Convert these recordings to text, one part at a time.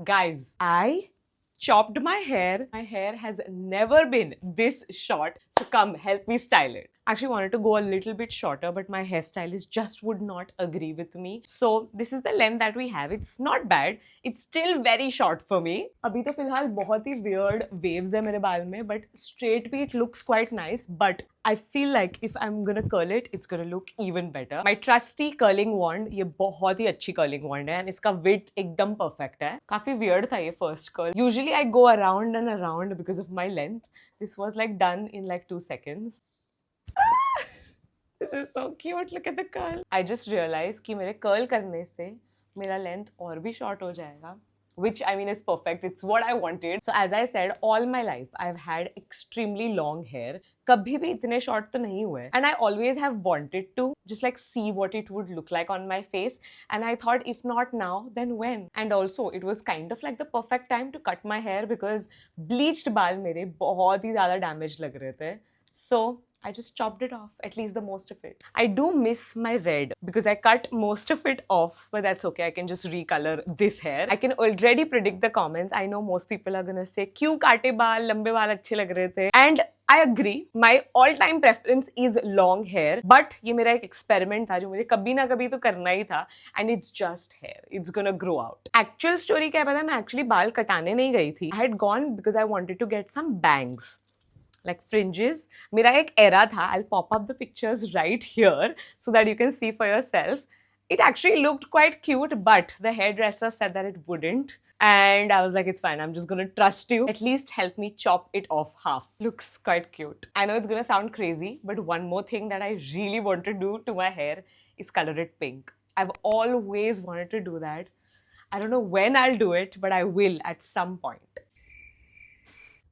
Guys, I chopped my hair. My hair has never been this short. So come, help me style it. Actually wanted to go a little bit shorter, but my hairstylist just would not agree with me. So this is the length that we have. It's not bad. It's still very short for me. अभी तो फिलहाल बहुत ही weird waves है मेरे बाल में, but straight भी it looks quite nice. But I feel like if I'm gonna curl it, it's gonna look even better. My trusty curling wand, ये बहुत ही अच्छी curling wand है, and इसका width एकदम perfect है. काफी weird था ये first curl. Usually I go around and around because of my length. This was like done in like 2 seconds. This is so cute. Look at the curl. I just realized कि मेरे curl करने से मेरा length और भी short हो जाएगा. Which I mean is perfect. It's what I wanted. So as I said, all my life I've had extremely long hair. कभी भी इतने short तो नहीं हुए. And I always have wanted to just like see what it would look like on my face. And I thought if not now, then when? And also it was kind of like the perfect time to cut my hair because bleached बाल मेरे बहुत ही ज़्यादा damaged लग रहे थे. So I just chopped it off, at least the most of it. I do miss my red because I cut most of it off, but that's okay. I can just recolor this hair. I can already predict the comments. I know most people are gonna say, "क्यों काटे बाल? लंबे बाल अच्छे लग रहे थे." And I agree. My all-time preference is long hair, but ये मेरा एक experiment था जो मुझे कभी ना कभी तो करना ही था, and it's just hair. It's gonna grow out. Actual story क्या है पता है? मैं actually बाल कटाने नहीं गई थी. I had gone because I wanted to get some bangs. Like fringes. मेरा एक era था. I'll pop up the pictures right here so that you can see for yourself. It actually looked quite cute, but the hairdresser said that it wouldn't. And I was like, it's fine. I'm just gonna trust you. At least help me chop it off half. Looks quite cute. I know it's gonna sound crazy, but one more thing that I really want to do to my hair is color it pink. I've always wanted to do that. I don't know when I'll do it, but I will at some point.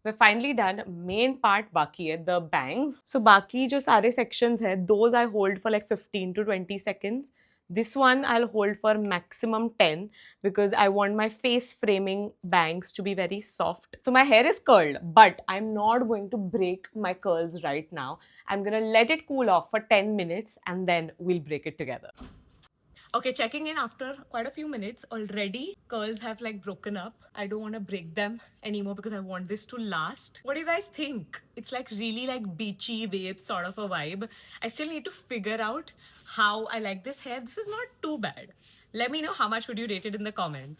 We're finally done. Main part बाकी है, the bangs. So बाकी जो सारे sections है, those I hold for like 15 to 20 seconds. This one I'll hold for maximum 10 because I want my face framing bangs to be very soft. So my hair is curled, but I'm not going to break my curls right now. I'm gonna let it cool off for 10 minutes and then we'll break it together. Okay, checking in after quite a few minutes. Already curls have like broken up. I don't want to break them anymore because I want this to last. What do you guys think? It's like really like beachy wave sort of a vibe. I still need to figure out how I like this hair. This is not too bad. Let me know how much would you rate it in the comments.